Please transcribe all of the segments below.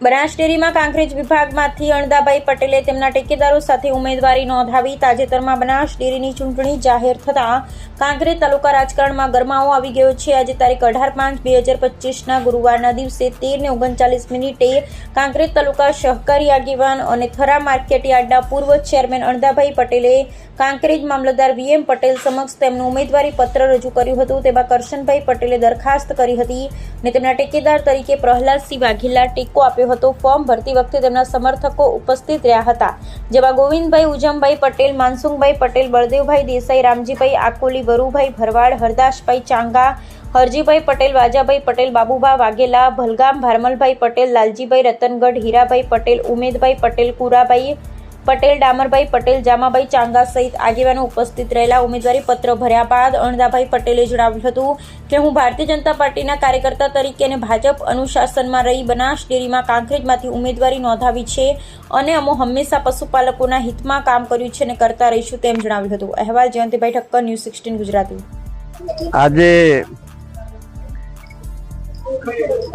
બનાસ ડેરીમાં કાંકરેજ વિભાગમાંથી અણદાભાઈ પટેલે તેમના ટેકેદારો સાથે ઉમેદવારી નોંધાવી. તાજેતરમાં બનાસ ડેરીની ચૂંટણી જાહેર થતાં કાંકરેજ તાલુકા રાજકારણમાં ગરમાવો આવી ગયો છે. આજે તારીખ 18/5/2025ના ગુરુવારના દિવસે 13:39 કાંકરેજ તાલુકા સહકારી આગેવાન અને થરા માર્કેટ યાર્ડના પૂર્વ ચેરમેન અણદાભાઈ પટેલે કાંકરેજ મામલતદાર VM પટેલ સમક્ષ તેમનું ઉમેદવારી પત્ર રજૂ કર્યું હતું. તેમાં કરશનભાઈ પટેલે દરખાસ્ત કરી હતી અને તેમના ટેકેદાર તરીકે પ્રહલાદસિંહ વાઘેલા ટેકો આપ્યો હતો. ફોર્મ ભરતી વખતે તેમના સમર્થકો ઉપસ્થિત રહ્યા હતા, જેમાં ગોવિંદભાઈ ઉજમભાઈ પટેલ, માનસુંગભાઈ પટેલ, બળદેવભાઈ દેસાઈ, રામજીભાઈ આકોલી, વરુભાઈ ભરવાડ, હરદાસભાઈ ચાંગા, હરજીભાઈ પટેલ, વાજાભાઈ પટેલ, બાબુભા વાઘેલા, ભલગામ ભારમલભાઈ પટેલ, લાલજીભાઈ રતનગઢ, હીરાભાઈ પટેલ, ઉમેદભાઈ પટેલ, કુરાભાઈ પટેલ, ડામરભાઈ પટેલ, જામાભાઈ ચાંગા સહિત આગેવાનો ઉપસ્થિત રહેલા. ઉમેદવારી પત્ર ભર્યા બાદ અણદાભાઈ પટેલે જણાવ્યું હતું કે હું ભારતીય જનતા પાર્ટીના કાર્યકર્તા તરીકે અને ભાજપ અનુશાસનમાં રહી બનાસ ડેરીમાં કાંકરેજમાંથી ઉમેદવારી નોંધાવી છે અને અમે હંમેશા પશુપાલકોના હિતમાં કામ કર્યું છે અને કરતા રહીશું તેમ જણાવ્યું હતું. અહેવાલ જયંતિભાઈ ઠક્કર, ન્યૂઝ 16 ગુજરાતી. આજે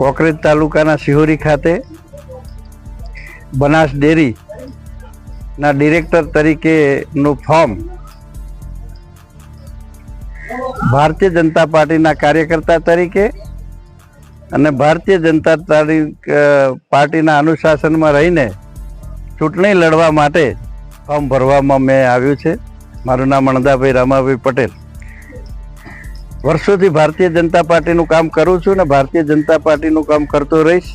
કોકરેજ તાલુકાના સિહોરી ખાતે બનાસ ડેરી ના ડિરેક્ટર તરીકેનું ફોર્મ ભારતીય જનતા પાર્ટીના કાર્યકર્તા તરીકે અને ભારતીય જનતા પાર્ટીના અનુશાસનમાં રહીને ચૂંટણી લડવા માટે ફોર્મ ભરવામાં મેં આવ્યું છે. મારું નામ અણદાભાઈ રામાભાઈ પટેલ. વર્ષોથી ભારતીય જનતા પાર્ટીનું કામ કરું છું અને ભારતીય જનતા પાર્ટીનું કામ કરતો રહીશ.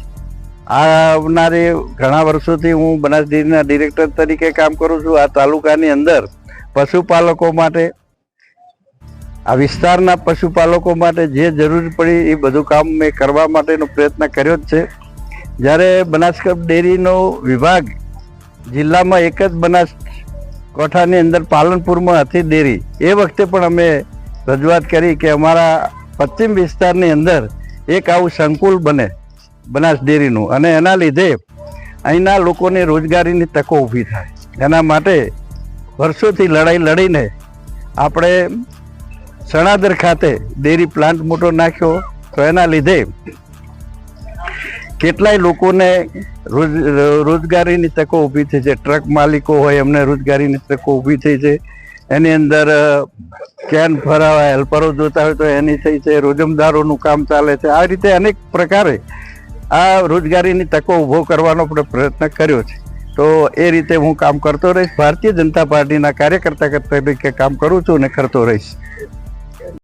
આવનારી ઘણા વર્ષોથી હું બનાસ ડેરીના ડિરેક્ટર તરીકે કામ કરું છું. આ તાલુકાની અંદર પશુપાલકો માટે, આ વિસ્તારના પશુપાલકો માટે જે જરૂર પડી એ બધું કામ મેં કરવા માટેનો પ્રયત્ન કર્યો જ છે. જ્યારે બનાસકાંઠા ડેરીનો વિભાગ જિલ્લામાં એક જ બનાસકાંઠાની અંદર પાલનપુરમાં હતી ડેરી, એ વખતે પણ અમે રજૂઆત કરી કે અમારા પશ્ચિમ વિસ્તારની અંદર એક આવું સંકુલ બને બનાસ ડેરીનું, અને એના લીધે અહીંના લોકોને રોજગારીની તકો ઊભી થાય. એના માટે વર્ષોથી લડાઈ લડીને આપણે સણાદર ખાતે ડેરી પ્લાન્ટ મોટો નાખ્યો. તો એના લીધે કેટલાય લોકોને રોજગારીની તકો ઊભી થઈ છે. ટ્રક માલિકો હોય એમને રોજગારીની તકો ઊભી થઈ છે. એની અંદર કેન ફરાવા હેલ્પરો જોતા હોય તો એની થઈ છે. રોજમદારોનું કામ ચાલે છે. આ રીતે અનેક પ્રકારે આ રોજગારીની તકો ઊભો કરવાનો આપણે પ્રયત્ન કર્યો છે. તો એ રીતે હું કામ કરતો રહીશ. ભારતીય જનતા પાર્ટીના કાર્યકર્તા તરીકે કામ કરું છું અને કરતો રહીશ.